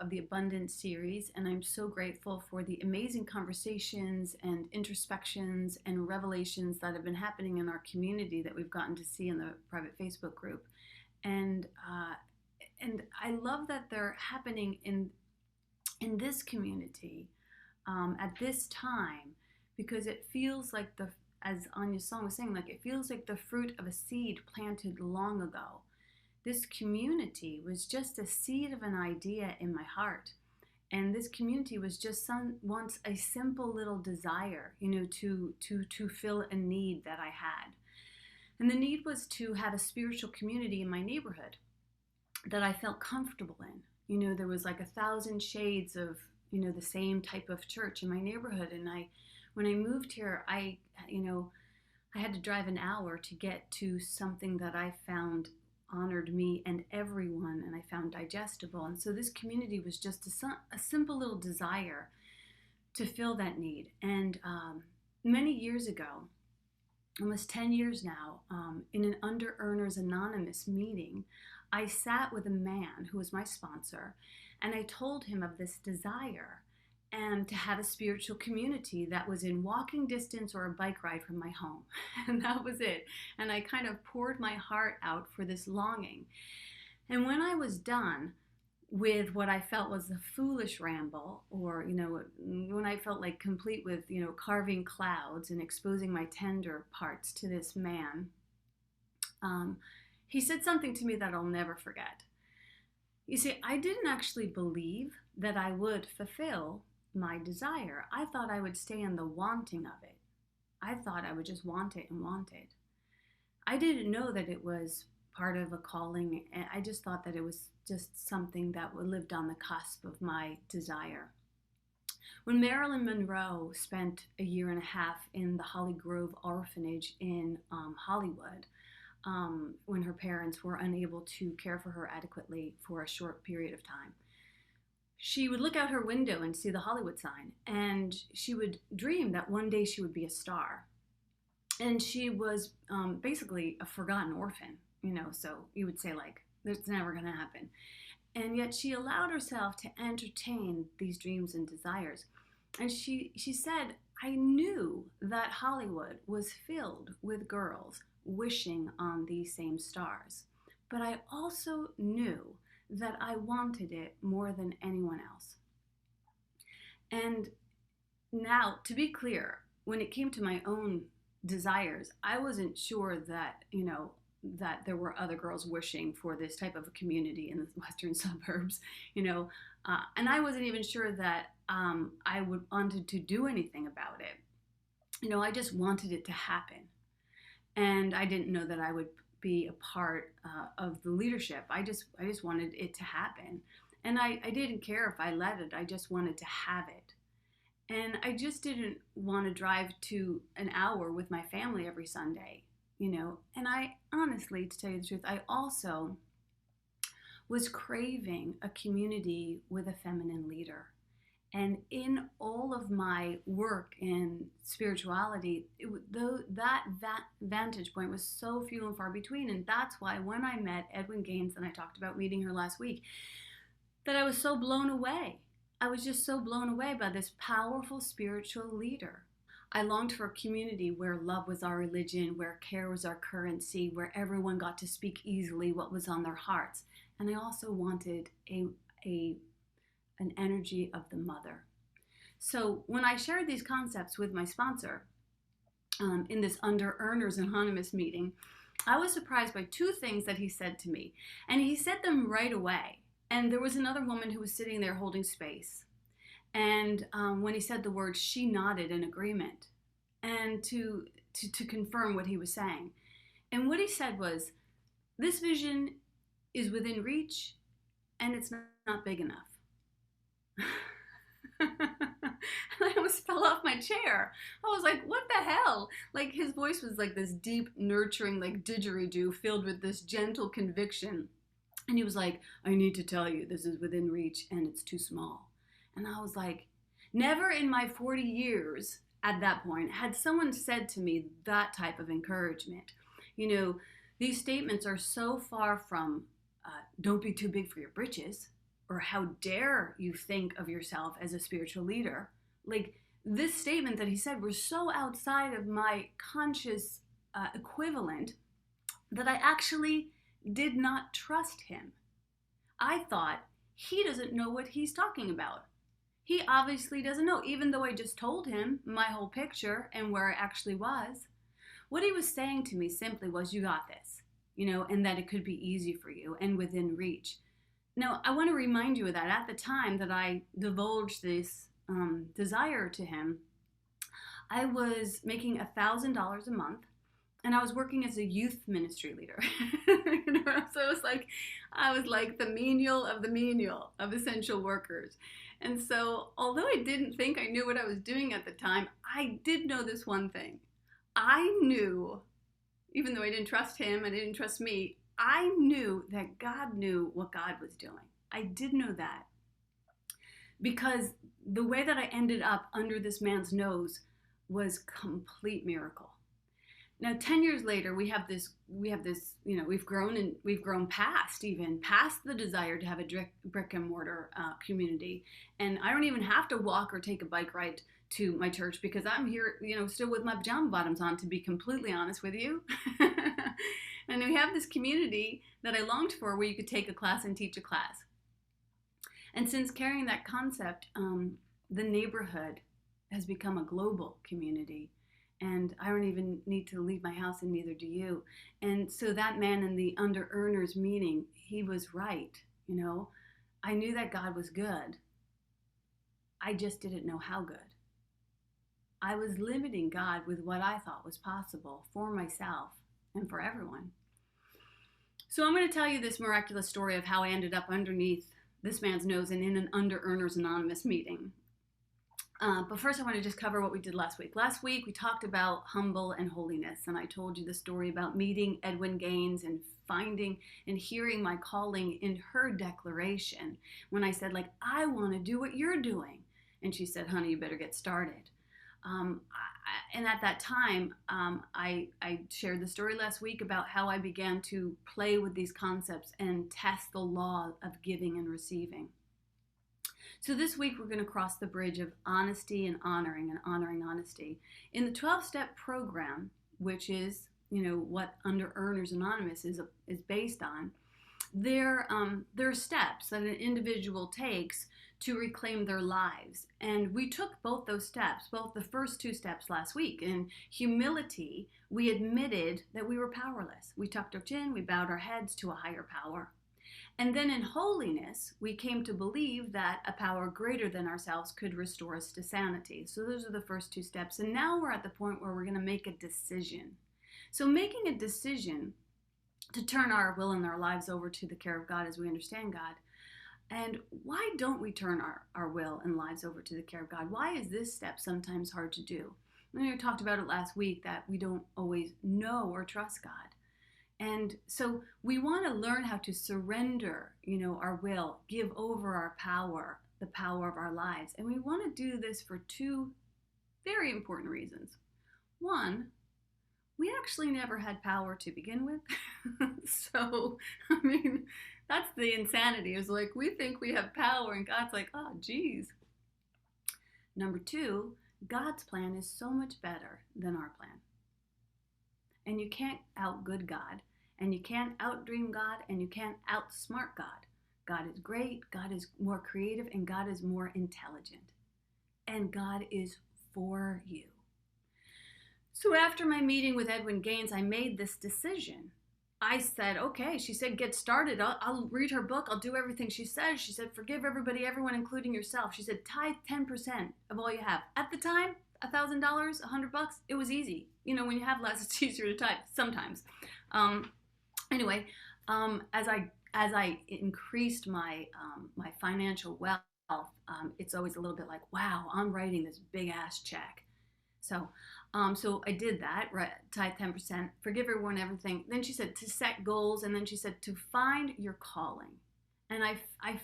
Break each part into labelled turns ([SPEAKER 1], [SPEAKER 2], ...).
[SPEAKER 1] of the Abundance series, and I'm so grateful for the amazing conversations and introspections and revelations that have been happening in our community that we've gotten to see in the private Facebook group. And I love that they're happening in this community at this time, because it feels like as Anya's song was saying, like it feels like the fruit of a seed planted long ago. This community was just a seed of an idea in my heart. And this community was just once a simple little desire, to fill a need that I had. And the need was to have a spiritual community in my neighborhood that I felt comfortable in. There was like 1,000 shades of, the same type of church in my neighborhood. And when I moved here, I had to drive an hour to get to something that I found honored me and everyone, and I found digestible. And so this community was just a simple little desire to fill that need. And many years ago, almost 10 years now, in an Under Earners Anonymous meeting, I sat with a man who was my sponsor, and I told him of this desire and to have a spiritual community that was in walking distance or a bike ride from my home. And that was it. And I kind of poured my heart out for this longing. And when I was done with what I felt was a foolish ramble, or, when I felt like complete with, carving clouds and exposing my tender parts to this man, he said something to me that I'll never forget. You see, I didn't actually believe that I would fulfill my desire. I thought I would stay in the wanting of it. I thought I would just want it and want it. I didn't know that it was part of a calling. I just thought that it was just something that lived on the cusp of my desire. When Marilyn Monroe spent a year and a half in the Holly Grove orphanage in Hollywood, when her parents were unable to care for her adequately for a short period of time, she would look out her window and see the Hollywood sign, and she would dream that one day she would be a star. And she was basically a forgotten orphan, so you would say, like, it's never going to happen. And yet she allowed herself to entertain these dreams and desires. And she said, I knew that Hollywood was filled with girls wishing on these same stars, but I also knew that I wanted it more than anyone else. And now, to be clear, when it came to my own desires, I wasn't sure that, that there were other girls wishing for this type of a community in the western suburbs, and I wasn't even sure that I wanted to do anything about it. I just wanted it to happen. And I didn't know that I would be a part of the leadership. I just wanted it to happen. And I didn't care if I let it. I just wanted to have it. And I just didn't want to drive to an hour with my family every Sunday, And I honestly, to tell you the truth, I also was craving a community with a feminine leader. And in all of my work in spirituality, that vantage point was so few and far between. And that's why when I met Edwin Gaines, and I talked about meeting her last week, that I was so blown away. I was just so blown away by this powerful spiritual leader. I longed for a community where love was our religion, where care was our currency, where everyone got to speak easily what was on their hearts. And I also wanted an energy of the mother. So when I shared these concepts with my sponsor in this Under Earners Anonymous meeting, I was surprised by two things that he said to me. And he said them right away. And there was another woman who was sitting there holding space. And when he said the word, she nodded in agreement and to confirm what he was saying. And what he said was, this vision is within reach and it's not big enough. And I almost fell off my chair. I was like, what the hell? Like, his voice was like this deep, nurturing, like didgeridoo filled with this gentle conviction. And he was like, I need to tell you, this is within reach and it's too small. And I was like, never in my 40 years at that point had someone said to me that type of encouragement. These statements are so far from, don't be too big for your britches. or how dare you think of yourself as a spiritual leader. Like, this statement that he said was so outside of my conscious equivalent that I actually did not trust him. I thought, he doesn't know what he's talking about. He obviously doesn't know, even though I just told him my whole picture and where I actually was. What he was saying to me simply was, you got this, and that it could be easy for you and within reach. Now, I want to remind you of that. At the time that I divulged this desire to him, I was making $1,000 a month, and I was working as a youth ministry leader. So I was like the menial of the menial of essential workers. And so, although I didn't think I knew what I was doing at the time, I did know this one thing. I knew, even though I didn't trust him and he didn't trust me, I knew that God knew what God was doing. I did know that. Because the way that I ended up under this man's nose was complete miracle. Now, 10 years later, we have this, we've grown past the desire to have a brick and mortar community. And I don't even have to walk or take a bike ride to my church because I'm here, still with my pajama bottoms on, to be completely honest with you. And we have this community that I longed for where you could take a class and teach a class. And since carrying that concept, the neighborhood has become a global community. And I don't even need to leave my house, and neither do you. And so that man in the under earners meeting, he was right. I knew that God was good. I just didn't know how good. I was limiting God with what I thought was possible for myself and for everyone. So I'm going to tell you this miraculous story of how I ended up underneath this man's nose and in an Under Earners Anonymous meeting. But first I want to just cover what we did last week. Last week we talked about humble and holiness, and I told you the story about meeting Edwin Gaines and finding and hearing my calling in her declaration when I said, I want to do what you're doing. And she said, honey, you better get started. And at that time, I shared the story last week about how I began to play with these concepts and test the law of giving and receiving. So this week we're going to cross the bridge of honesty and honoring honesty. In the 12-step program, which is, what Under Earners Anonymous is based on, there are steps that an individual takes to reclaim their lives. And we took both those steps, both the first two steps last week. In humility, we admitted that we were powerless. We tucked our chin, we bowed our heads to a higher power. And then in holiness, we came to believe that a power greater than ourselves could restore us to sanity. So those are the first two steps. And now we're at the point where we're going to make a decision. So making a decision to turn our will and our lives over to the care of God as we understand God. And why don't we turn our will and lives over to the care of God? Why is this step sometimes hard to do? We talked about it last week, that we don't always know or trust God. And so we want to learn how to surrender, our will, give over our power, the power of our lives. And we want to do this for two very important reasons. One, we actually never had power to begin with. So, that's the insanity. It's like we think we have power and God's like, oh, geez. Number two, God's plan is so much better than our plan. And you can't outgood God, and you can't outdream God, and you can't outsmart God. God is great, God is more creative, and God is more intelligent. And God is for you. So after my meeting with Edwin Gaines, I made this decision. I said, okay, she said, get started. I'll read her book. I'll do everything she says. She said, forgive everybody, everyone, including yourself. She said, tithe 10% of all you have. At the time, $1,000, $100, it was easy. When you have less, it's easier to tithe sometimes. Anyway, as I increased my my financial wealth, it's always a little bit like, wow, I'm writing this big ass check. So I did that, right? Tithe 10%, forgive everyone, everything. Then she said to set goals, and then she said to find your calling. And I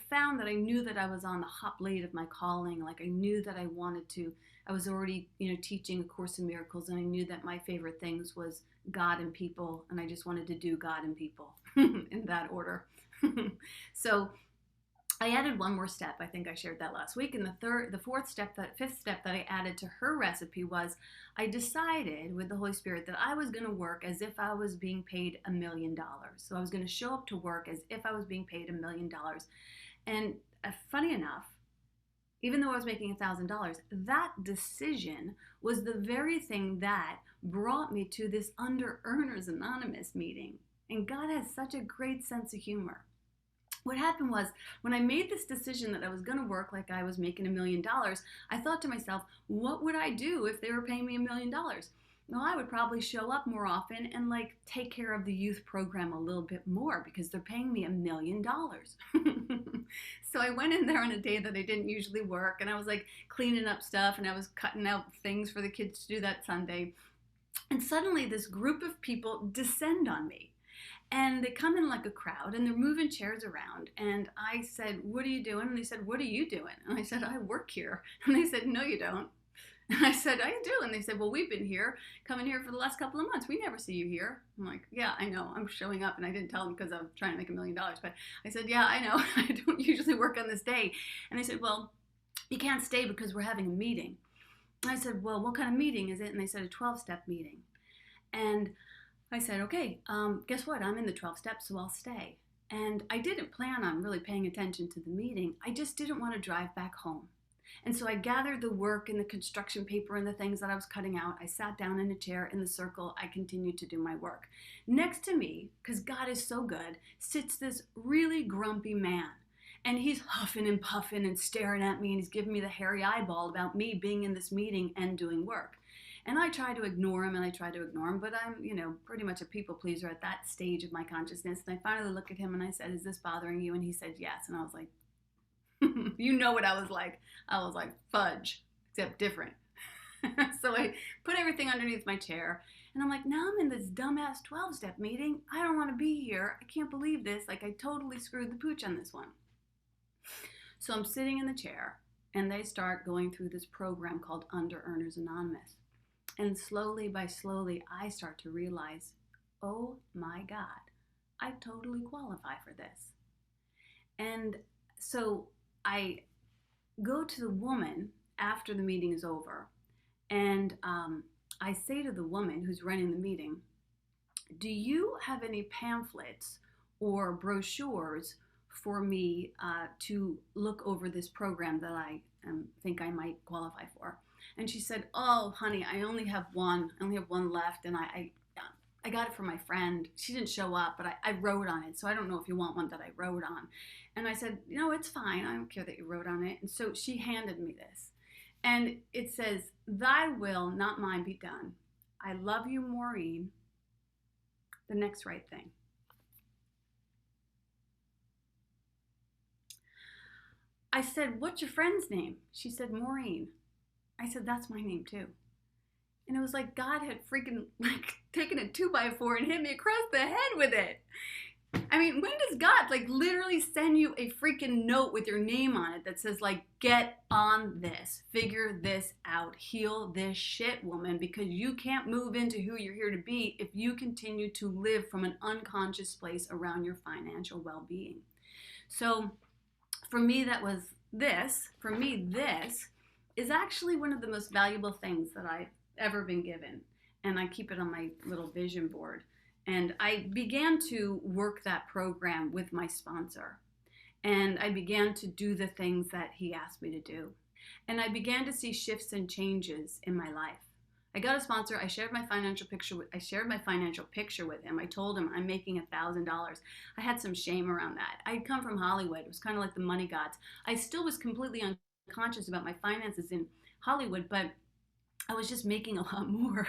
[SPEAKER 1] found that I knew that I was on the hot blade of my calling. Like I knew that I wanted to. I was already, teaching A Course in Miracles, and I knew that my favorite things was God and people, and I just wanted to do God and people in that order. So I added one more step. I think I shared that last week. And fifth step that I added to her recipe was I decided with the Holy Spirit that I was going to work as if I was being paid $1 million. So I was going to show up to work as if I was being paid $1 million. And funny enough, even though I was making $1,000, that decision was the very thing that brought me to this Under Earners Anonymous meeting. And God has such a great sense of humor. What happened was, when I made this decision that I was going to work like I was making $1 million, I thought to myself, what would I do if they were paying me $1 million? Well, I would probably show up more often and like take care of the youth program a little bit more because they're paying me $1 million. So I went in there on a day that I didn't usually work, and I was like cleaning up stuff, and I was cutting out things for the kids to do that Sunday. And suddenly this group of people descend on me. And they come in like a crowd, and they're moving chairs around. And I said, what are you doing? And they said, what are you doing? And I said, I work here. And they said, no, you don't. And I said, I do. And they said, well, we've been coming here for the last couple of months. We never see you here. I'm like, yeah, I know. I'm showing up. And I didn't tell them because I was trying to make $1 million. But I said, yeah, I know. I don't usually work on this day. And they said, well, you can't stay because we're having a meeting. And I said, well, what kind of meeting is it? And they said, a 12-step meeting. And I said, okay, guess what? I'm in the 12 steps, so I'll stay. And I didn't plan on really paying attention to the meeting. I just didn't want to drive back home. And so I gathered the work and the construction paper and the things that I was cutting out. I sat down in a chair in the circle. I continued to do my work. Next to me, because God is so good, sits this really grumpy man. And he's huffing and puffing and staring at me, and he's giving me the hairy eyeball about me being in this meeting and doing work. And I try to ignore him, but I'm, pretty much a people pleaser at that stage of my consciousness. And I finally looked at him and I said, is this bothering you? And he said, yes. And I was like, you know what I was like? I was like, fudge, except different. So I put everything underneath my chair, and I'm like, now I'm in this dumbass 12-step meeting. I don't want to be here. I can't believe this. Like, I totally screwed the pooch on this one. So I'm sitting in the chair, and they start going through this program called Under Earners Anonymous. And slowly by slowly, I start to realize, oh my God, I totally qualify for this. And so I go to the woman after the meeting is over, and I say to the woman who's running the meeting, do you have any pamphlets or brochures for me to look over this program that I think I might qualify for? And she said, oh, honey, I only have one. I only have one left, and I got it from my friend. She didn't show up, but I wrote on it, so I don't know if you want one that I wrote on. And I said, it's fine. I don't care that you wrote on it. And so she handed me this. And it says, thy will, not mine, be done. I love you, Maureen. The next right thing. I said, what's your friend's name? She said, Maureen. I said, that's my name too. And it was like God had freaking taken a 2x4 and hit me across the head with it. I mean, when does God literally send you a freaking note with your name on it that says get on this, figure this out, heal this shit, woman, because you can't move into who you're here to be if you continue to live from an unconscious place around your financial well-being. So for me, this is actually one of the most valuable things that I've ever been given. And I keep it on my little vision board. And I began to work that program with my sponsor. And I began to do the things that he asked me to do. And I began to see shifts and changes in my life. I got a sponsor. I shared my financial picture with him. I told him I'm making $1,000. I had some shame around that. I'd come from Hollywood. It was kind of like the money gods. I still was completely unconscious about my finances in Hollywood, but I was just making a lot more.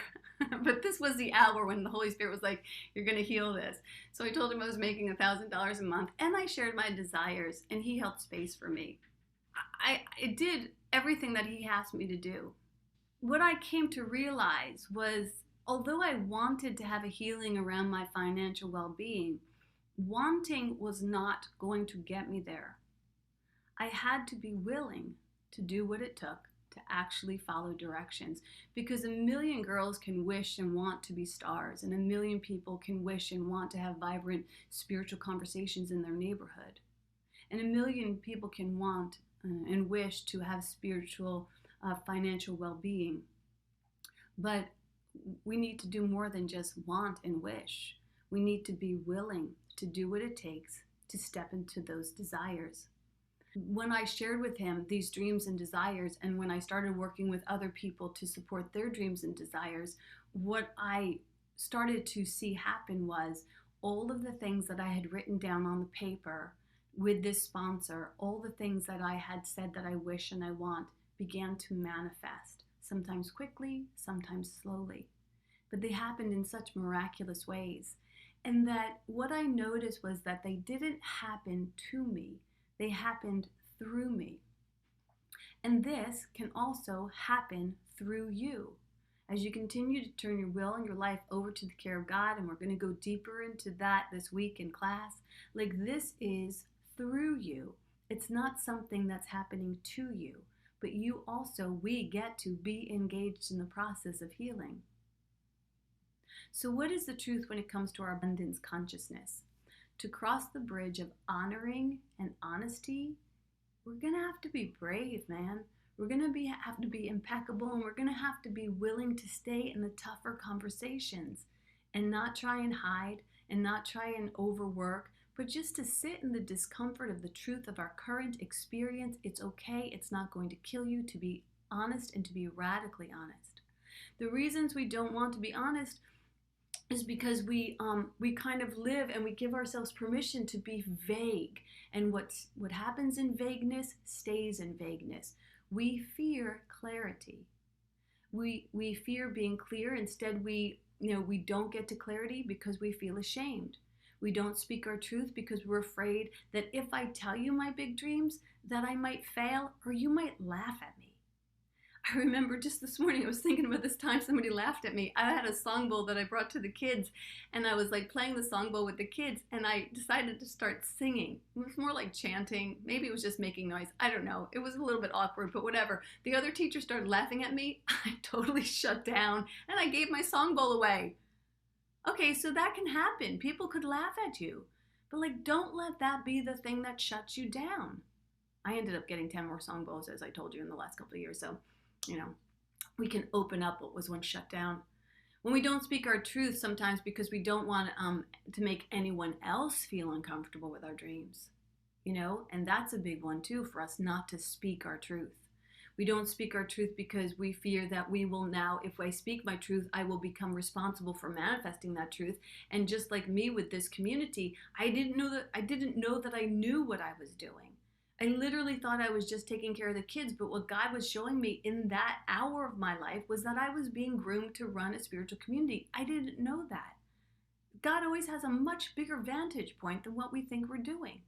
[SPEAKER 1] But this was the hour when the Holy Spirit was like, you're going to heal this. So I told him I was making $1,000 a month, and I shared my desires, and he held space for me. I did everything that he asked me to do. What I came to realize was, although I wanted to have a healing around my financial well-being, wanting was not going to get me there. I had to be willing to do what it took to actually follow directions, because 1 million girls can wish and want to be stars, and 1 million people can wish and want to have vibrant spiritual conversations in their neighborhood. And a million people can want and wish to have spiritual, financial well being. But we need to do more than just want and wish. We need to be willing to do what it takes to step into those desires. When I shared with him these dreams and desires, and when I started working with other people to support their dreams and desires, what I started to see happen was all of the things that I had written down on the paper with this sponsor, all the things that I had said that I wish and I want, began to manifest, sometimes quickly, sometimes slowly. But they happened in such miraculous ways. And that what I noticed was that they didn't happen to me, they happened through me. And this can also happen through you. As you continue to turn your will and your life over to the care of God, and we're going to go deeper into that this week in class, like this is through you. It's not something that's happening to you, but you also, we get to be engaged in the process of healing. So what is the truth when it comes to our abundance consciousness? To cross the bridge of honoring and honesty, we're going to have to be brave, man. We're going to have to be impeccable, and we're going to have to be willing to stay in the tougher conversations and not try and hide and not try and overwork, but just to sit in the discomfort of the truth of our current experience. It's okay. It's not going to kill you to be honest and to be radically honest. The reasons we don't want to be honest is because we kind of live and we give ourselves permission to be vague. And what happens in vagueness stays in vagueness. We fear clarity. We fear being clear. Instead, we don't get to clarity because we feel ashamed. We don't speak our truth because we're afraid that if I tell you my big dreams, that I might fail or you might laugh at me. I remember just this morning, I was thinking about this time somebody laughed at me. I had a songbowl that I brought to the kids, and I was like playing the songbowl with the kids, and I decided to start singing. It was more like chanting. Maybe it was just making noise. I don't know. It was a little bit awkward, but whatever. The other teacher started laughing at me. I totally shut down, and I gave my songbowl away. Okay, so that can happen. People could laugh at you, but like, don't let that be the thing that shuts you down. I ended up getting 10 more songbowls, as I told you, in the last couple of years, so we can open up what was once shut down. When we don't speak our truth sometimes because we don't want to make anyone else feel uncomfortable with our dreams, and that's a big one too, for us not to speak our truth. We don't speak our truth because we fear that we will now, if I speak my truth, I will become responsible for manifesting that truth. And just like me with this community, I didn't know that I knew what I was doing. I literally thought I was just taking care of the kids, but what God was showing me in that hour of my life was that I was being groomed to run a spiritual community. I didn't know that. God always has a much bigger vantage point than what we think we're doing.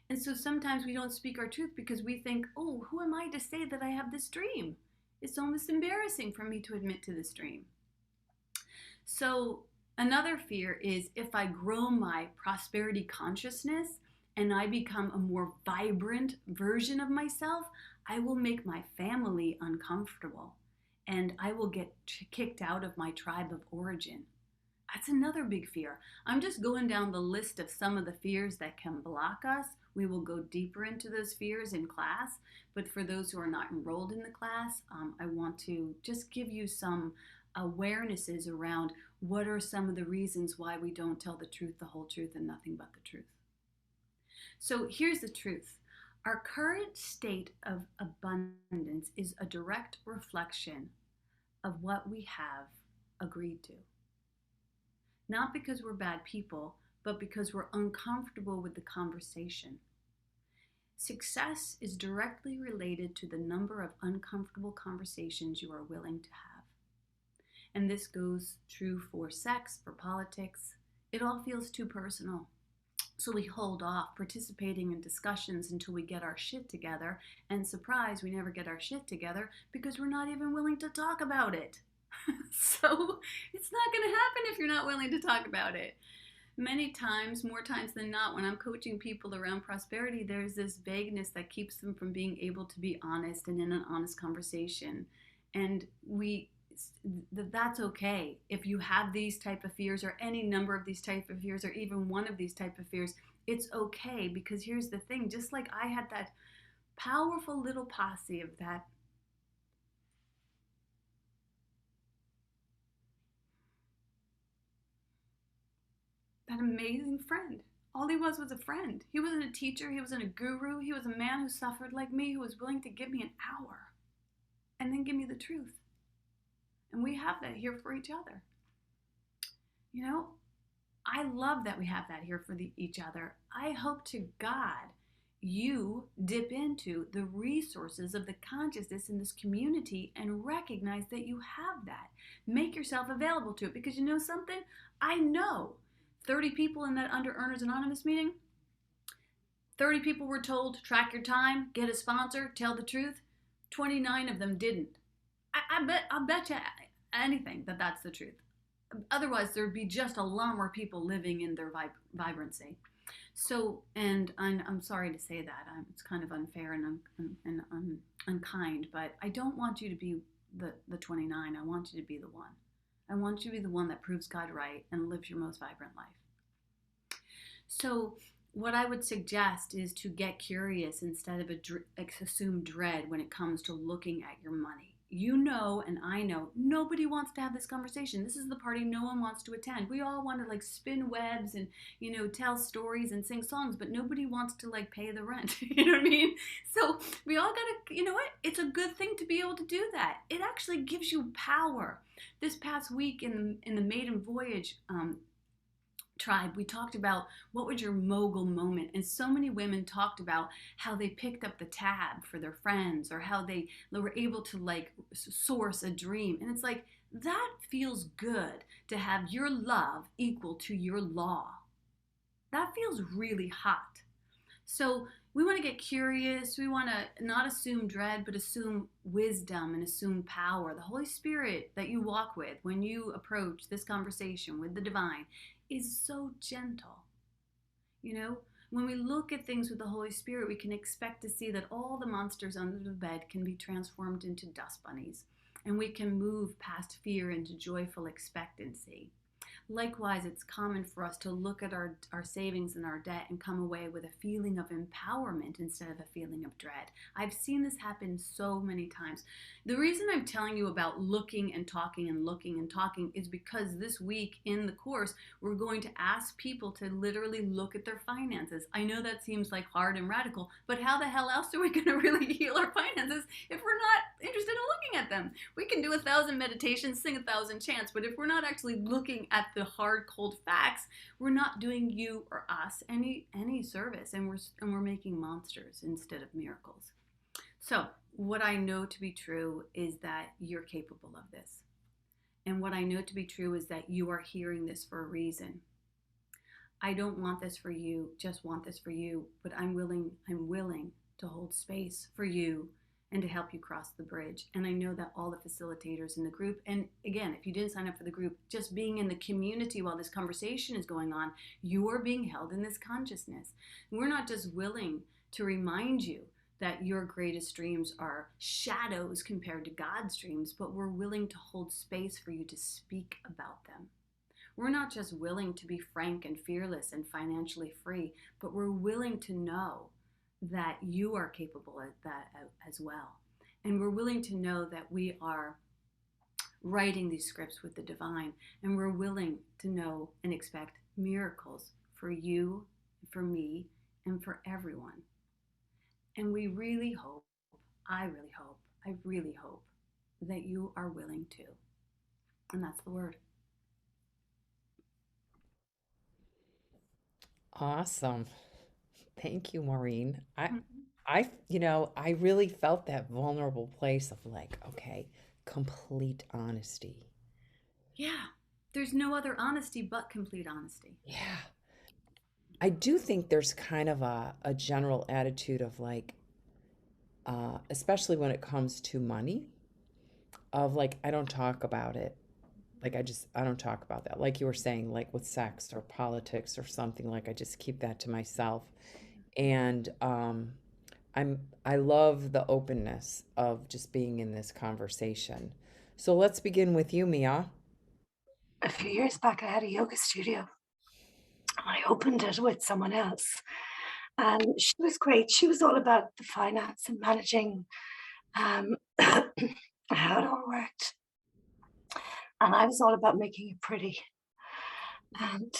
[SPEAKER 1] And so sometimes we don't speak our truth because we think, oh, who am I to say that I have this dream? It's almost embarrassing for me to admit to this dream. So another fear is if I grow my prosperity consciousness, and I become a more vibrant version of myself, I will make my family uncomfortable, and I will get kicked out of my tribe of origin. That's another big fear. I'm just going down the list of some of the fears that can block us. We will go deeper into those fears in class, but for those who are not enrolled in the class, I want to just give you some awarenesses around what are some of the reasons why we don't tell the truth, the whole truth, and nothing but the truth. So here's the truth. Our current state of abundance is a direct reflection of what we have agreed to. Not because we're bad people, but because we're uncomfortable with the conversation. Success is directly related to the number of uncomfortable conversations you are willing to have. And this goes true for sex, for politics. It all feels too personal. So we hold off participating in discussions until we get our shit together, and surprise, we never get our shit together because we're not even willing to talk about it. So it's not going to happen if you're not willing to talk about it. Many times, more times than not, when I'm coaching people around prosperity, there's this vagueness that keeps them from being able to be honest and in an honest conversation. And that's okay. If you have these type of fears or any number of these type of fears or even one of these type of fears, It's okay, because here's the thing, just like I had that powerful little posse of that amazing friend. All he was a friend. He wasn't a teacher, he wasn't a guru, he was a man who suffered like me, who was willing to give me an hour and then give me the truth. And we have that here for each other. You know, I love that we have that here for each other. I hope to God you dip into the resources of the consciousness in this community and recognize that you have that. Make yourself available to it, because you know something? I know 30 people in that Under Earners Anonymous meeting, 30 people were told to track your time, get a sponsor, tell the truth. 29 of them didn't. I'll bet you anything that that's the truth. Otherwise, there'd be just a lot more people living in their vibrancy. So, and I'm sorry to say that. It's kind of unfair and unkind, but I don't want you to be the 29. I want you to be the one. I want you to be the one that proves God right and lives your most vibrant life. So, what I would suggest is to get curious instead of assume dread when it comes to looking at your money. You know, and I know, nobody wants to have this conversation. This is the party no one wants to attend. We all want to like spin webs and, you know, tell stories and sing songs, but nobody wants to like pay the rent. You know what I mean? So we all gotta, you know what? It's a good thing to be able to do that. It actually gives you power. This past week in the Maiden Voyage tribe, we talked about what was your mogul moment, and so many women talked about how they picked up the tab for their friends, or how they were able to like source a dream. And it's like, that feels good, to have your love equal to your law. That feels really hot. So we want to get curious. We want to not assume dread, but assume wisdom and assume power. The Holy Spirit that you walk with when you approach this conversation with the divine is so gentle. You know, when we look at things with the Holy Spirit, we can expect to see that all the monsters under the bed can be transformed into dust bunnies, and we can move past fear into joyful expectancy. Likewise, it's common for us to look at our savings and our debt and come away with a feeling of empowerment instead of a feeling of dread. I've seen this happen so many times. The reason I'm telling you about looking and talking and looking and talking is because this week in the course, we're going to ask people to literally look at their finances. I know that seems like hard and radical, but how the hell else are we going to really heal our finances if we're not interested in looking at them? We can do 1,000 meditations, sing 1,000 chants, but if we're not actually looking at the hard, cold facts, we're not doing you or us any service, and we're making monsters instead of miracles. So, what I know to be true is that you're capable of this. And what I know to be true is that you are hearing this for a reason. I don't want this for you, just want this for you, but I'm willing to hold space for you and to help you cross the bridge. And I know that all the facilitators in the group, and again, if you didn't sign up for the group, just being in the community while this conversation is going on, you are being held in this consciousness. We're not just willing to remind you that your greatest dreams are shadows compared to God's dreams, but we're willing to hold space for you to speak about them. We're not just willing to be frank and fearless and financially free, but we're willing to know that you are capable of that as well. And we're willing to know that we are writing these scripts with the divine, and we're willing to know and expect miracles for you, for me, and for everyone. And we really hope, I really hope that you are willing to. And that's the word.
[SPEAKER 2] Awesome. Thank you, Maureen.
[SPEAKER 1] Mhm.
[SPEAKER 2] I really felt that vulnerable place of like, okay, complete honesty.
[SPEAKER 1] Yeah. There's no other honesty but complete honesty.
[SPEAKER 2] Yeah. I do think there's kind of a general attitude of like, especially when it comes to money, of like, I don't talk about it. Like, I don't talk about that. Like you were saying, like with sex or politics or something, like I just keep that to myself. And I love the openness of just being in this conversation. So let's begin with you, Mia.
[SPEAKER 3] A few years back, I had a yoga studio. I opened it with someone else, and she was great. She was all about the finance and managing um, how it all worked, and I was all about making it pretty. And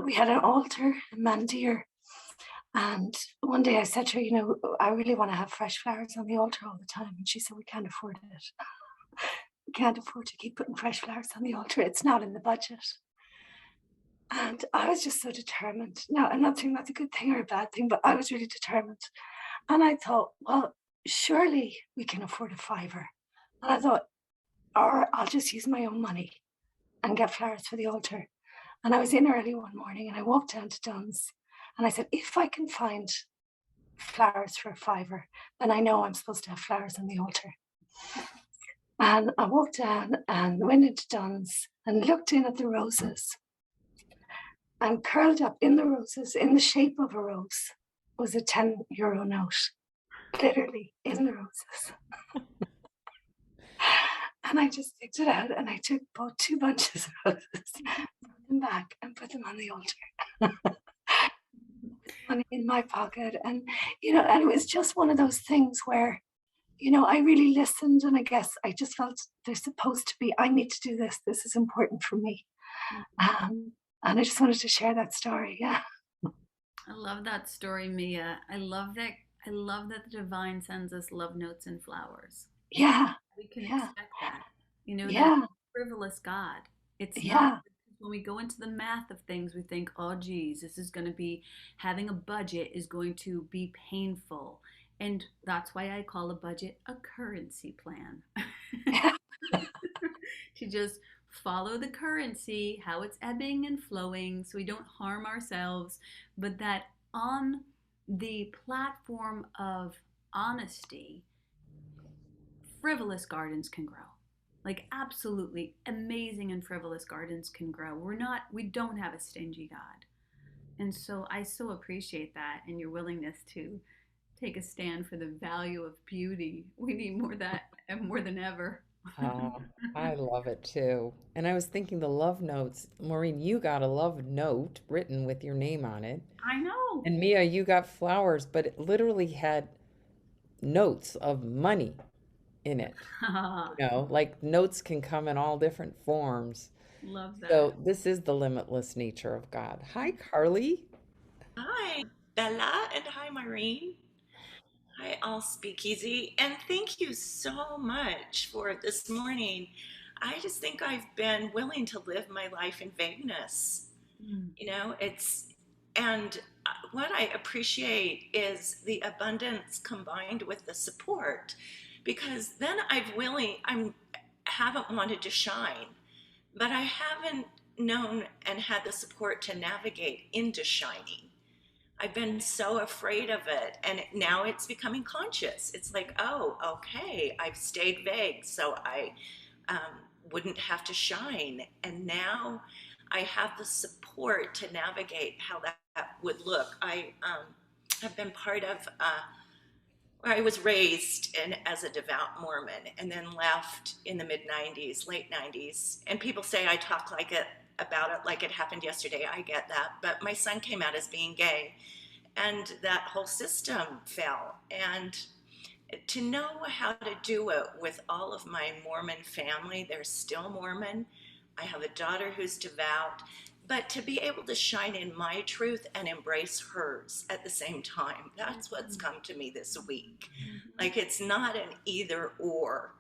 [SPEAKER 3] we had an altar, a mandir, and one day I said to her, you know, I really want to have fresh flowers on the altar all the time, and she said, we can't afford it. We can't afford to keep putting fresh flowers on the altar. It's not in the budget. And I was just so determined. Now, I'm not saying that's a good thing or a bad thing, but I was really determined. And I thought, well, surely we can afford a fiver. And I thought, or I'll just use my own money and get flowers for the altar. And I was in early one morning and I walked down to Dunn's and I said, if I can find flowers for a fiver, then I know I'm supposed to have flowers on the altar. And I walked down and went into Dunn's and looked in at the roses, and curled up in the roses, in the shape of a rose, was a €10 note, literally in the roses. And I just picked it out and I took bought 2 bunches of roses, put them back and put them on the altar. Money in my pocket. And, you know, and it was just one of those things where, you know, I really listened and I guess I just felt there's supposed to be, I need to do this. This is important for me. Um, and I just wanted to share that story. Yeah.
[SPEAKER 1] I love that story, Mia. I love that. I love that the divine sends us love notes and flowers.
[SPEAKER 3] Yeah.
[SPEAKER 1] We can
[SPEAKER 3] Yeah.
[SPEAKER 1] expect that. You know, that
[SPEAKER 3] Yeah.
[SPEAKER 1] frivolous God. It's not
[SPEAKER 3] Yeah.
[SPEAKER 1] when we go into the math of things, we think, oh, geez, this is going to be having a budget is going to be painful. And that's why I call a budget a currency plan.
[SPEAKER 3] Yeah.
[SPEAKER 1] To just follow the currency, how it's ebbing and flowing, so we don't harm ourselves, but that on the platform of honesty, frivolous gardens can grow. Like absolutely amazing and frivolous gardens can grow. We don't have a stingy God. And so I so appreciate that and your willingness to take a stand for the value of beauty. We need more of that and more than ever.
[SPEAKER 2] Oh, I love it too. And I was thinking the love notes. Maureen, you got a love note written with your name on it.
[SPEAKER 1] I know.
[SPEAKER 2] And Mia, you got flowers, but it literally had notes of money in it. You know, like notes can come in all different forms.
[SPEAKER 1] Love that.
[SPEAKER 2] So this is the limitless nature of God. Hi, Carly.
[SPEAKER 4] Hi, Bella, and hi, Maureen. Hi, all speakeasy, and thank you so much for this morning. I just think I've been willing to live my life in vagueness.
[SPEAKER 1] Mm.
[SPEAKER 4] And what I appreciate is the abundance combined with the support, because then haven't wanted to shine, but I haven't known and had the support to navigate into shining. I've been so afraid of it, and now it's becoming conscious. It's like, oh, okay, I've stayed vague, so I wouldn't have to shine. And now I have the support to navigate how that would look. I have been part of where I was raised as a devout Mormon, and then left in the mid '90s, late '90s. And people say I talk about it like it happened yesterday. I get that, but my son came out as being gay, and that whole system fell. And to know how to do it with all of my Mormon family, they're still Mormon. I have a daughter who's devout, but to be able to shine in my truth and embrace hers at the same time, that's what's come to me this week. Like, it's not an either or.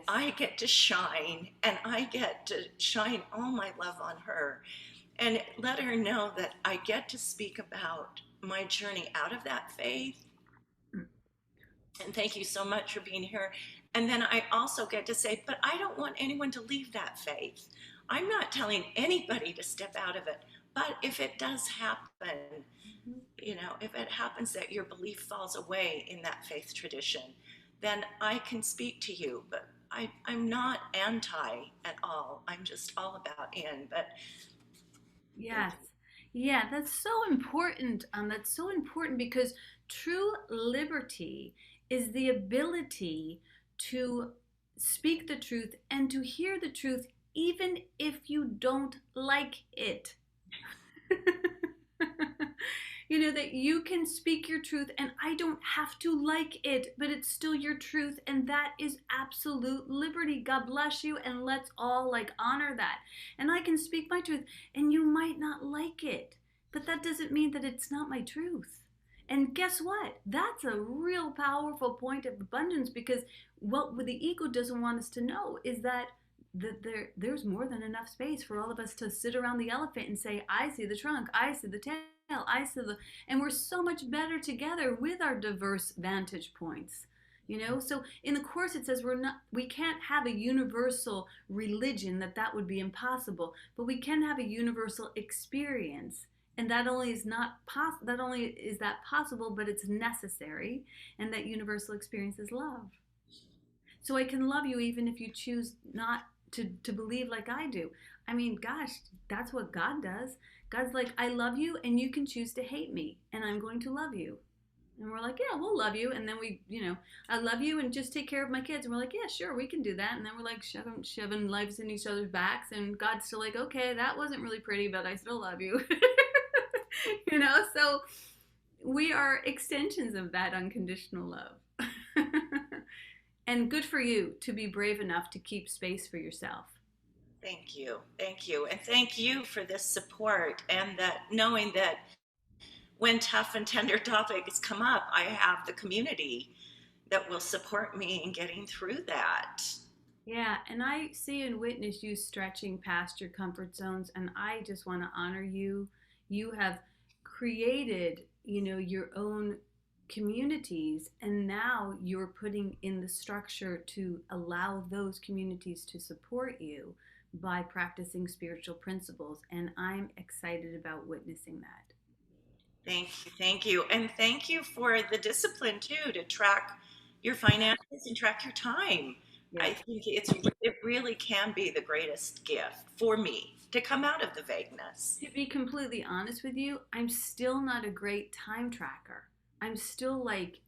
[SPEAKER 4] I get to shine, and I get to shine all my love on her and let her know that I get to speak about my journey out of that faith. And thank you so much for being here. And then I also get to say, but I don't want anyone to leave that faith. I'm not telling anybody to step out of it. But if it does happen, if it happens that your belief falls away in that faith tradition, then I can speak to you. But I'm not anti at all. I'm just all about in. But thank
[SPEAKER 1] Yes.
[SPEAKER 4] you.
[SPEAKER 1] Yeah, that's so important. That's so important because true liberty is the ability to speak the truth and to hear the truth even if you don't like it. You know, that you can speak your truth and I don't have to like it, but it's still your truth. And that is absolute liberty. God bless you. And let's all like honor that. And I can speak my truth and you might not like it, but that doesn't mean that it's not my truth. And guess what? That's a real powerful point of abundance, because what the ego doesn't want us to know is that there's more than enough space for all of us to sit around the elephant and say, I see the trunk, I see the tail, I see the, and we're so much better together with our diverse vantage points. You know, so in the course it says we can't have a universal religion, that would be impossible, but we can have a universal experience. And that only is that possible, but it's necessary. And that universal experience is love. So I can love you even if you choose not to believe like I do. I mean, gosh, that's what God does. God's like, I love you, and you can choose to hate me, and I'm going to love you. And we're like, yeah, we'll love you. And then we, I love you and just take care of my kids. And we're like, yeah, sure, we can do that. And then we're like shoving lives in each other's backs. And God's still like, okay, that wasn't really pretty, but I still love you. So we are extensions of that unconditional love. And good for you to be brave enough to keep space for yourself.
[SPEAKER 4] Thank you. Thank you. And thank you for this support, and that knowing that when tough and tender topics come up, I have the community that will support me in getting through that.
[SPEAKER 1] Yeah, and I see and witness you stretching past your comfort zones, and I just want to honor you. You have created, your own communities, and now you're putting in the structure to allow those communities to support you by practicing spiritual principles, and I'm excited about witnessing that.
[SPEAKER 4] Thank you. And thank you for the discipline too, to track your finances and track your time. Yeah. I think it really can be the greatest gift for me to come out of the vagueness.
[SPEAKER 1] To be completely honest with you, I'm still not a great time tracker. I'm still like,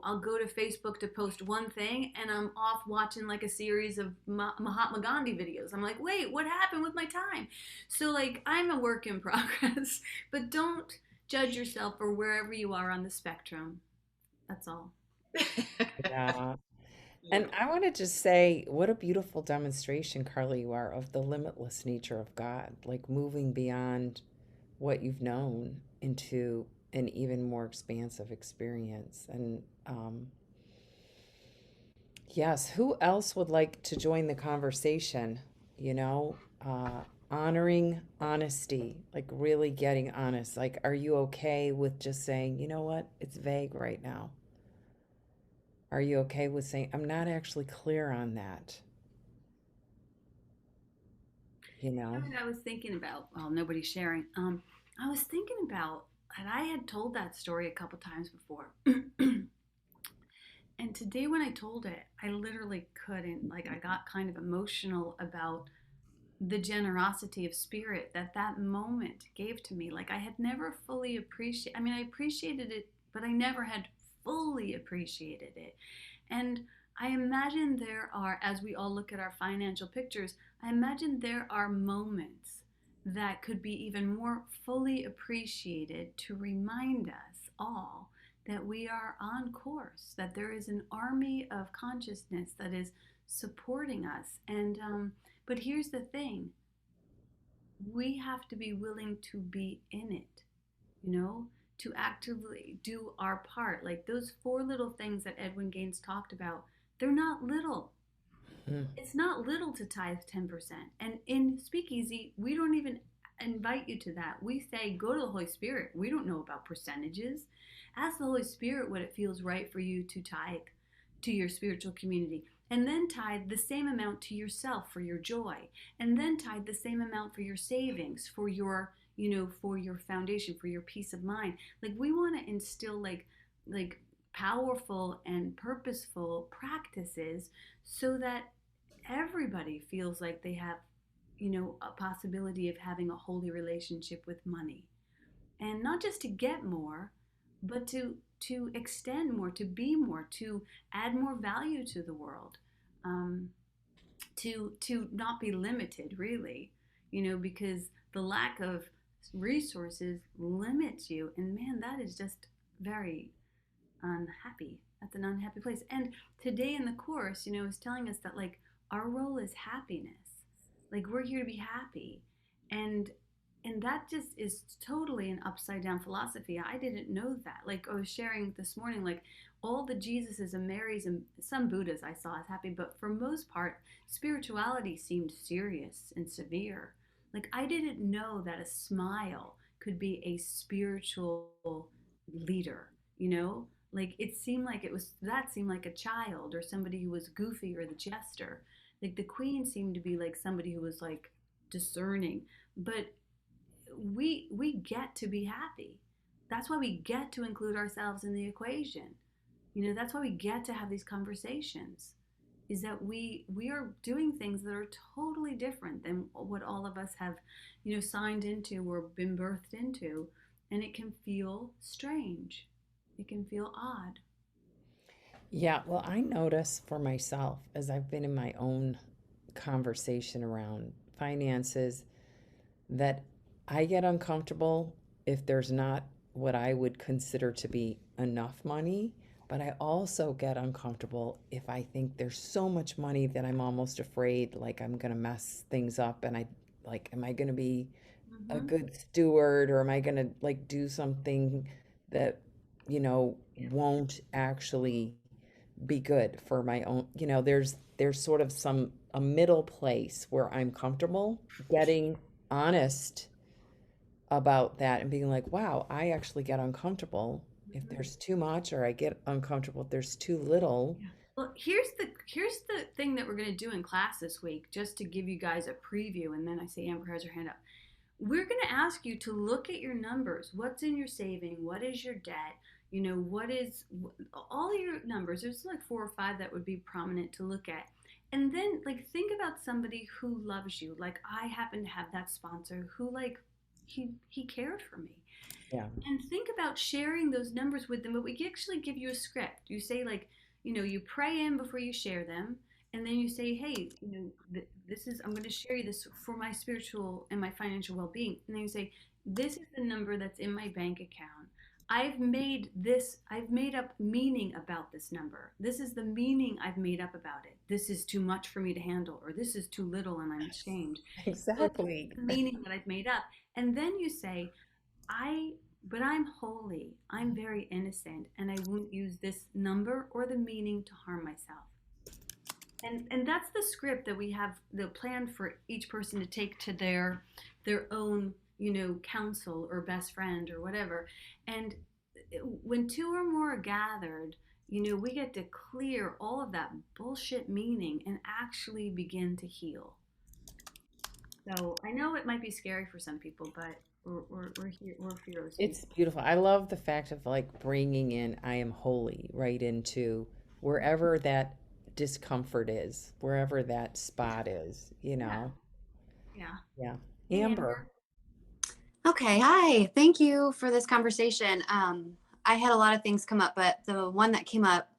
[SPEAKER 1] I'll go to Facebook to post one thing and I'm off watching like a series of Mahatma Gandhi videos. I'm like, wait, what happened with my time? So like, I'm a work in progress, but don't judge yourself for wherever you are on the spectrum. That's all.
[SPEAKER 2] Yeah. And I want to just say, what a beautiful demonstration, Carly, you are of the limitless nature of God, like moving beyond what you've known into an even more expansive experience. And yes, who else would like to join the conversation? Honoring honesty, like really getting honest. Like, are you okay with just saying, you know what, it's vague right now? Are you okay with saying, I'm not actually clear on that?
[SPEAKER 1] I was thinking about, well, nobody's sharing. I was thinking about, and I had told that story a couple times before. And today when I told it, I literally couldn't, like, I got kind of emotional about the generosity of spirit that moment gave to me. Like, I had never fully I appreciated it, but I never had fully appreciated it. And I imagine there are, as we all look at our financial pictures, I imagine there are moments that could be even more fully appreciated to remind us all that we are on course, that there is an army of consciousness that is supporting us. And but here's the thing, we have to be willing to be in it, to actively do our part. Like those 4 little things that Edwin Gaines talked about, they're not little. It's not little to tithe 10%. And in Speakeasy, we don't even invite you to that. We say, go to the Holy Spirit. We don't know about percentages. Ask the Holy Spirit what it feels right for you to tithe to your spiritual community. And then tithe the same amount to yourself for your joy. And then tithe the same amount for your savings, for your, for your foundation, for your peace of mind. Like, we want to instill like powerful and purposeful practices so that everybody feels like they have, a possibility of having a holy relationship with money. And not just to get more, but to extend more, to be more, to add more value to the world, to not be limited, really, because the lack of resources limits you. And man, that is just very unhappy. That's an unhappy place. And today in the course, is telling us that like our role is happiness. Like we're here to be happy. And that just is totally an upside down philosophy. I didn't know that. Like I was sharing this morning, like all the Jesuses and Marys and some Buddhas I saw as happy, but for most part, spirituality seemed serious and severe. Like I didn't know that a smile could be a spiritual leader, you know? Like that seemed like a child or somebody who was goofy or the jester. Like the queen seemed to be like somebody who was like discerning. But we get to be happy. That's why we get to include ourselves in the equation. That's why we get to have these conversations. Is that we are doing things that are totally different than what all of us have, signed into or been birthed into, and it can feel strange. It can feel odd.
[SPEAKER 2] Yeah, well, I notice for myself as I've been in my own conversation around finances that I get uncomfortable if there's not what I would consider to be enough money. But I also get uncomfortable if I think there's so much money that I'm almost afraid like I'm going to mess things up. And am I going to be a
[SPEAKER 1] Mm-hmm.
[SPEAKER 2] good steward, or am I going to like do something that,
[SPEAKER 1] Yeah.
[SPEAKER 2] won't actually be good for my own, there's sort of a middle place where I'm comfortable getting honest about that and being like, wow, I actually get uncomfortable if
[SPEAKER 1] Mm-hmm.
[SPEAKER 2] there's too much, or I get uncomfortable if there's too little.
[SPEAKER 1] Yeah. Well, here's the thing that we're going to do in class this week, just to give you guys a preview, and then I see Amber has her hand up. We're going to ask you to look at your numbers. What's in your saving? What is your debt? What is all your numbers? There's like 4 or 5 that would be prominent to look at. And then like think about somebody who loves you. Like I happen to have that sponsor who like he cared for me.
[SPEAKER 2] Yeah.
[SPEAKER 1] And think about sharing those numbers with them. But we actually give you a script. You say like, you pray in before you share them, and then you say, hey, this is I'm going to share you this for my spiritual and my financial well-being. And then you say, this is the number that's in my bank account. I've made up meaning about this number. This is the meaning I've made up about it. This is too much for me to handle, or this is too little and I'm ashamed. So this
[SPEAKER 2] Exactly.
[SPEAKER 1] is the meaning that I've made up. And then you say, but I'm holy. I'm very innocent, and I won't use this number or the meaning to harm myself. And that's the script that we have the plan for each person to take to their own, counsel or best friend or whatever. And when 2 or more are gathered, we get to clear all of that bullshit meaning and actually begin to heal. So I know it might be scary for some people, but we're here. We're for those
[SPEAKER 2] It's
[SPEAKER 1] people.
[SPEAKER 2] beautiful. I love the fact of like bringing in I am holy right into wherever that discomfort is, wherever that spot is, you
[SPEAKER 1] Yeah,
[SPEAKER 2] know?
[SPEAKER 1] yeah.
[SPEAKER 2] Yeah.
[SPEAKER 1] Hey,
[SPEAKER 2] Amber.
[SPEAKER 1] Amber.
[SPEAKER 5] Okay, hi. Thank you for this conversation. I had a lot of things come up, but the one that came up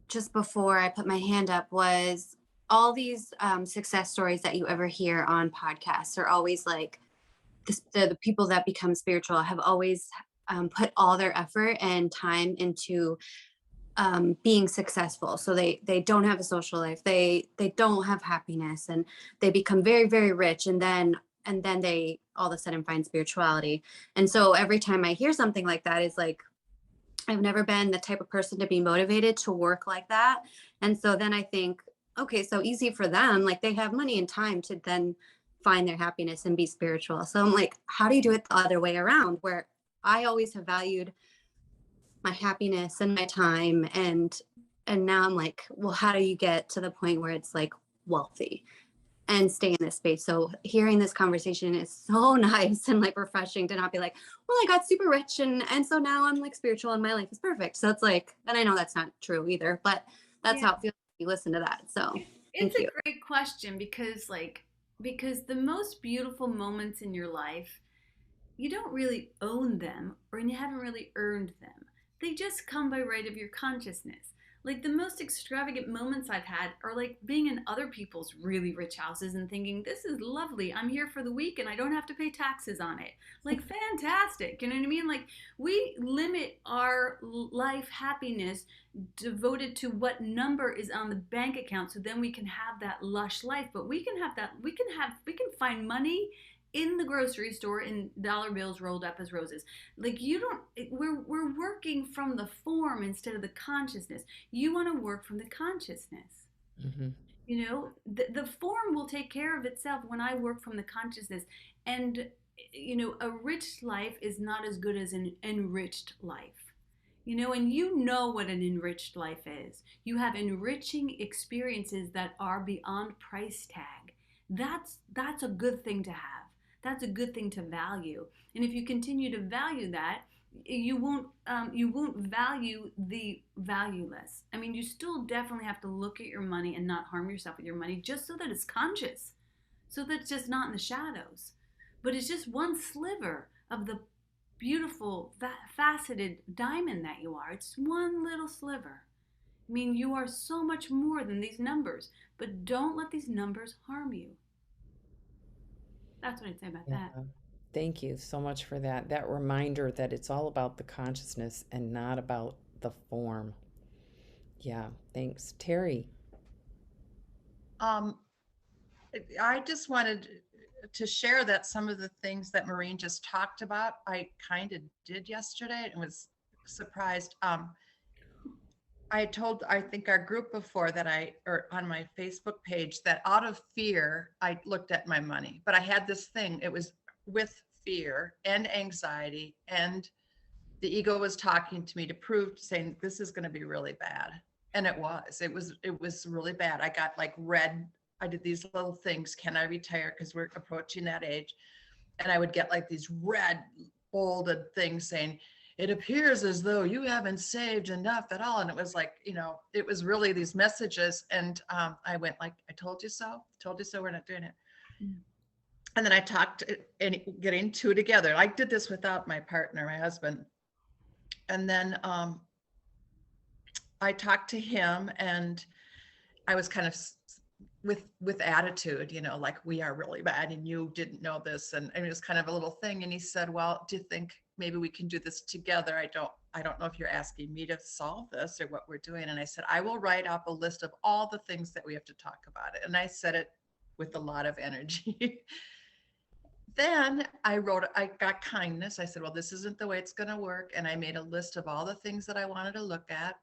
[SPEAKER 5] just before I put my hand up was all these success stories that you ever hear on podcasts are always like the people that become spiritual have always put all their effort and time into being successful. So they don't have a social life. They don't have happiness, and they become very very rich, and then they all of a sudden find spirituality. And so every time I hear something like that, is like I've never been the type of person to be motivated to work like that. And so then I think, okay, so easy for them. Like they have money and time to then find their happiness and be spiritual. So I'm like, how do you do it the other way around? Where I always have valued my happiness and my time, and now I'm like, well, how do you get to the point where it's like wealthy and stay in this space? So hearing this conversation is so nice and like refreshing to not be like, well, I got super rich and so now I'm like spiritual and my life is perfect. So it's like, and I know that's not true either, but that's
[SPEAKER 1] Yeah,
[SPEAKER 5] how it feels when you listen to that. So
[SPEAKER 1] it's
[SPEAKER 5] thank
[SPEAKER 1] a
[SPEAKER 5] you.
[SPEAKER 1] great question because the most beautiful moments in your life, you don't really own them or you haven't really earned them. They just come by right of your consciousness. Like the most extravagant moments I've had are like being in other people's really rich houses and thinking, this is lovely. I'm here for the week and I don't have to pay taxes on it. Like, fantastic. You know what I mean? Like, we limit our life happiness devoted to what number is on the bank account so then we can have that lush life. But we can have that, we can find money in the grocery store in dollar bills rolled up as roses. Like, you don't, we're working from the form instead of the consciousness. You want to work from the consciousness.
[SPEAKER 2] Mm-hmm.
[SPEAKER 1] You know, the form will take care of itself when I work from the consciousness. And, you know, a rich life is not as good as an enriched life. You know, and you know what an enriched life is. You have enriching experiences that are beyond price tag. That's a good thing to have. That's a good thing to value. And if you continue to value that, you won't value the valueless. I mean, you still definitely have to look at your money and not harm yourself with your money, just so that it's conscious, so that it's just not in the shadows. But it's just one sliver of the beautiful faceted diamond that you are. It's one little sliver. I mean, you are so much more than these numbers, but don't let these numbers harm you. That's what I'd say about that.
[SPEAKER 2] Yeah. Thank you so much for that. That reminder that it's all about the consciousness and not about the form. Yeah, thanks. Terry.
[SPEAKER 6] Um, I just wanted to share that some of the things that Maureen just talked about, I kind of did yesterday and was surprised. I told, I think our group before that or on my Facebook page, that out of fear, I looked at my money, but I had this thing, it was with fear and anxiety, and the ego was talking to me to prove, saying, this is going to be really bad. And it was really bad. I got like red. I did these little things. Can I retire? Because we're approaching that age. And I would get like these red bolded things saying, it appears as though you haven't saved enough at all. And it was like, you know, it was really these messages. And I went like, I told you so, we're not doing it. Mm. And then I talked and getting two together. I did this without my partner, my husband. And then I talked to him, and I was kind of with attitude, you know, like, we are really bad and you didn't know this. And it was kind of a little thing. And he said, well, do you think maybe we can do this together? I don't know if you're asking me to solve this or what we're doing. And I said, I will write up a list of all the things that we have to talk about it. And I said it with a lot of energy. Then I got kindness. I said, well, this isn't the way it's going to work. And I made a list of all the things that I wanted to look at.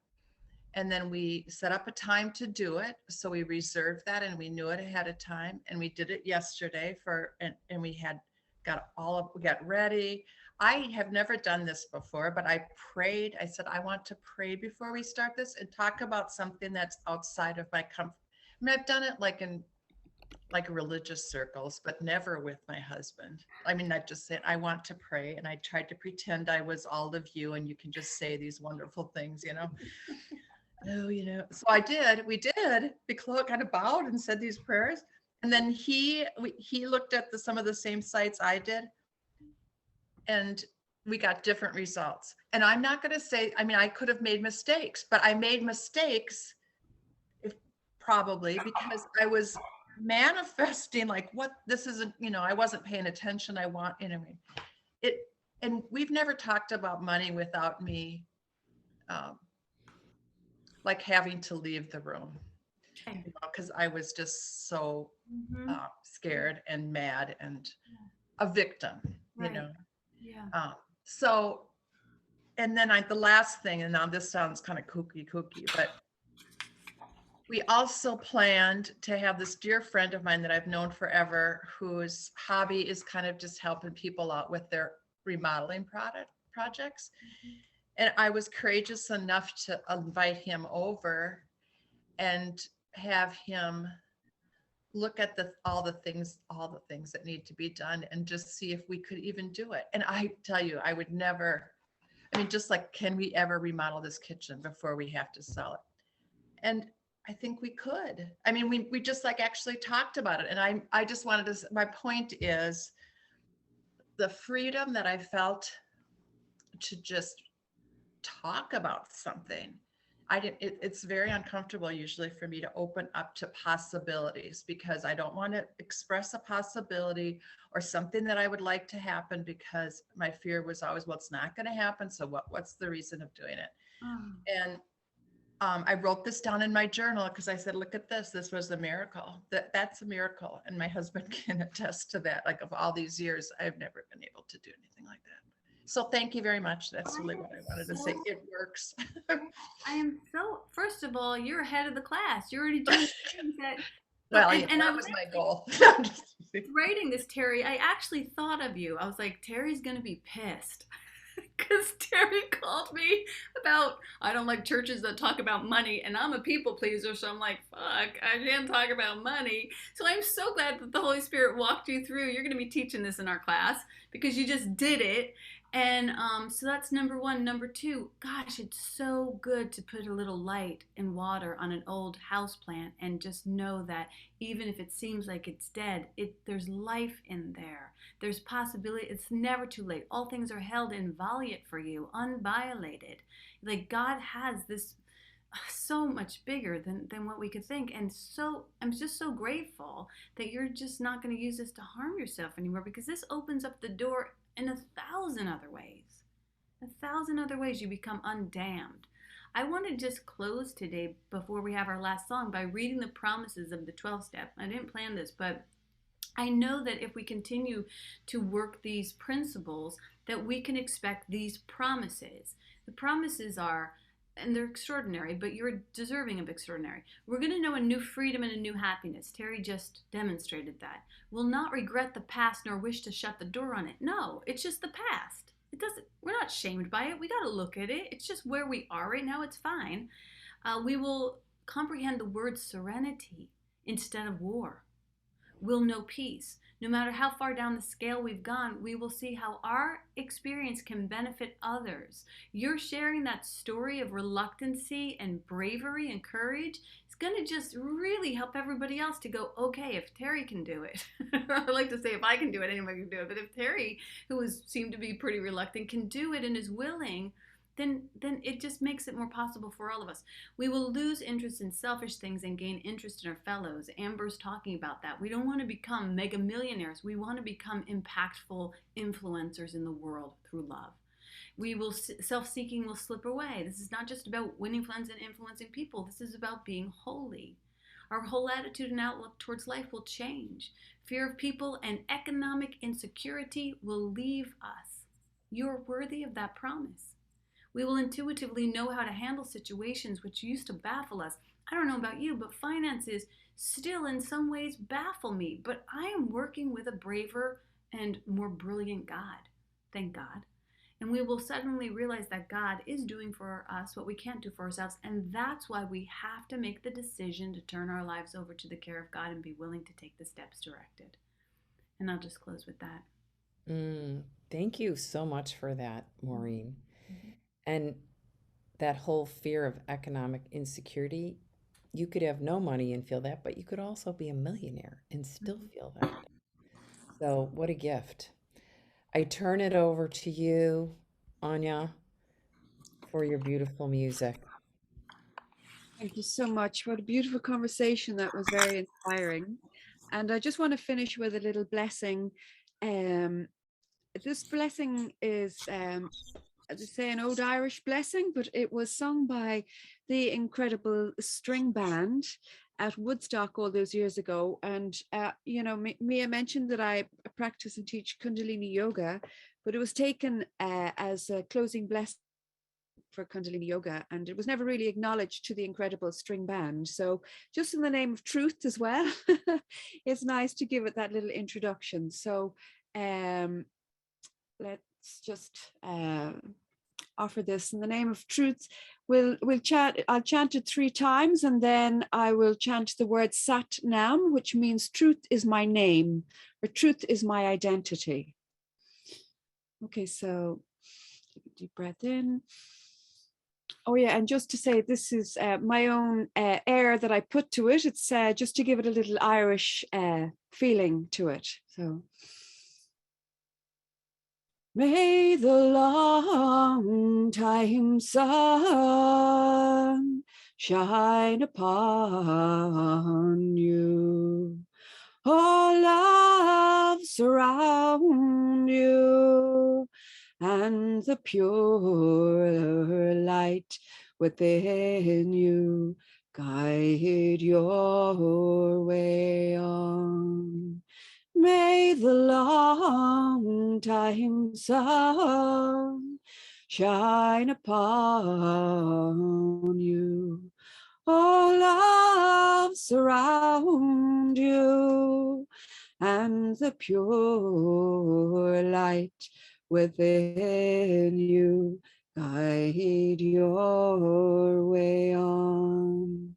[SPEAKER 6] And then we set up a time to do it. So we reserved that, and we knew it ahead of time. And we did it yesterday and we got ready. I have never done this before, but I prayed. I said, I want to pray before we start this and talk about something that's outside of my comfort. I mean, I've done it like in religious circles, but never with my husband. I mean, I just said, I want to pray. And I tried to pretend I was all of you, and you can just say these wonderful things, you know. Oh, you know, so we did. We kind of bowed and said these prayers. And then he looked at some of the same sites I did, and we got different results. And I'm not going to say, I mean, I could have made mistakes, but I made mistakes probably because I was manifesting like, what, this isn't, you know, I wasn't paying attention. And we've never talked about money without me like having to leave the room, because I was just so scared and mad and a victim, right. You know. Yeah. So, and then the last thing, and now this sounds kind of kooky, but we also planned to have this dear friend of mine that I've known forever, whose hobby is kind of just helping people out with their remodeling projects. Mm-hmm. And I was courageous enough to invite him over and have him look at all the things that need to be done, and just see if we could even do it. And I tell you, I would never, I mean, just like, can we ever remodel this kitchen before we have to sell it? And I think we could. I mean, we just like actually talked about it. And I just wanted to, my point is the freedom that I felt to just talk about something. It's very uncomfortable usually for me to open up to possibilities, because I don't want to express a possibility or something that I would like to happen, because my fear was always, well, it's not going to happen. So what's the reason of doing it?
[SPEAKER 1] Oh.
[SPEAKER 6] And I wrote this down in my journal because I said, look at this. This was a miracle. That's a miracle. And my husband can attest to that. Like, of all these years, I've never been able to do anything like that. So thank you very much. That's really what I wanted to say. It works.
[SPEAKER 1] I am so, first of all, you're ahead of the class. You're already doing things that.
[SPEAKER 6] Well,
[SPEAKER 1] and
[SPEAKER 6] that
[SPEAKER 1] I
[SPEAKER 6] was my goal.
[SPEAKER 1] writing this, Terry, I actually thought of you. I was like, Terry's going to be pissed. Because Terry called me about, I don't like churches that talk about money, and I'm a people pleaser, so I'm like, fuck, I can't talk about money. So I'm so glad that the Holy Spirit walked you through. You're going to be teaching this in our class because you just did it. And so that's number one. Number two, gosh, it's so good to put a little light and water on an old house plant and just know that even if it seems like it's dead, there's life in there. There's possibility. It's never too late. All things are held inviolate for you, unviolated. Like, God has this so much bigger than what we could think. And so I'm just so grateful that you're just not going to use this to harm yourself anymore, because this opens up the door in 1,000 other ways. 1,000 other ways you become undamned. I want to just close today before we have our last song by reading the promises of the 12 step. I didn't plan this, but I know that if we continue to work these principles, that we can expect these promises. The promises are, and they're extraordinary, but you're deserving of extraordinary. We're going to know a new freedom and a new happiness. Terry just demonstrated that. We'll not regret the past nor wish to shut the door on it. No, it's just the past. We're not shamed by it. We got to look at it. It's just where we are right now. It's fine. We will comprehend the word serenity instead of war. We'll know peace. No matter how far down the scale we've gone, we will see how our experience can benefit others. You're sharing that story of reluctancy and bravery and courage. It's going to just really help everybody else to go, okay, if Terry can do it, I like to say if I can do it, anybody can do it. But if Terry, who seemed to be pretty reluctant, can do it and is willing, then it just makes it more possible for all of us. We will lose interest in selfish things and gain interest in our fellows. Amber's talking about that. We don't want to become mega millionaires. We want to become impactful influencers in the world through love. Self-seeking will slip away. This is not just about winning friends and influencing people. This is about being holy. Our whole attitude and outlook towards life will change. Fear of people and economic insecurity will leave us. You're worthy of that promise. We will intuitively know how to handle situations which used to baffle us. I don't know about you, but finances still in some ways baffle me. But I am working with a braver and more brilliant God. Thank God. And we will suddenly realize that God is doing for us what we can't do for ourselves. And that's why we have to make the decision to turn our lives over to the care of God and be willing to take the steps directed. And I'll just close with that.
[SPEAKER 2] Thank you so much for that, Maureen. And that whole fear of economic insecurity, you could have no money and feel that, but you could also be a millionaire and still feel that. So what a gift. I turn it over to you, Anya, for your beautiful music.
[SPEAKER 7] Thank you so much. What a beautiful conversation. That was very inspiring. And I just want to finish with a little blessing. This blessing is, as I say, an old Irish blessing, but it was sung by the incredible string band at Woodstock all those years ago. And, Mia mentioned that I practice and teach Kundalini yoga, but it was taken as a closing blessing for Kundalini yoga, and it was never really acknowledged to the incredible string band. So just in the name of truth as well, it's nice to give it that little introduction. So let's just offer this in the name of truth. I'll chant it 3 times, and then I will chant the word Sat Nam, which means truth is my name, or truth is my identity. Okay, so take a deep breath in. Oh yeah, and just to say, this is my own air that I put to it. It's just to give it a little Irish feeling to it. So May the long time sun shine upon you. Oh, love surround you, and the pure light within you guide your way on. May the long time sun shine upon you. Oh, love surround you, and the pure light within you guide your way on.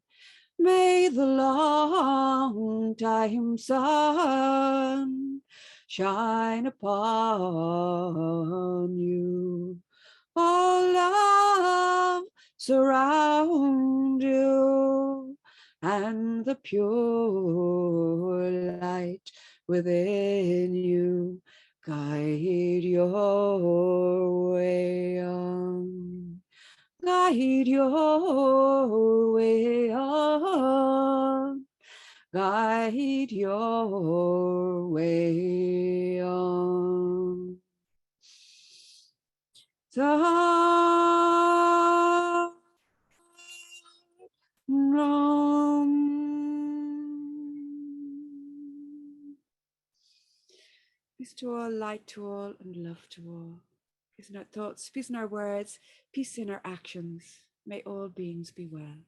[SPEAKER 7] May the long time sun shine upon you. Oh, love surround you, and the pure light within you guide your way on. Guide your way on. Guide your way on. Peace to all, light to all, and love to all. Peace in our thoughts, peace in our words, peace in our actions. May all beings be well.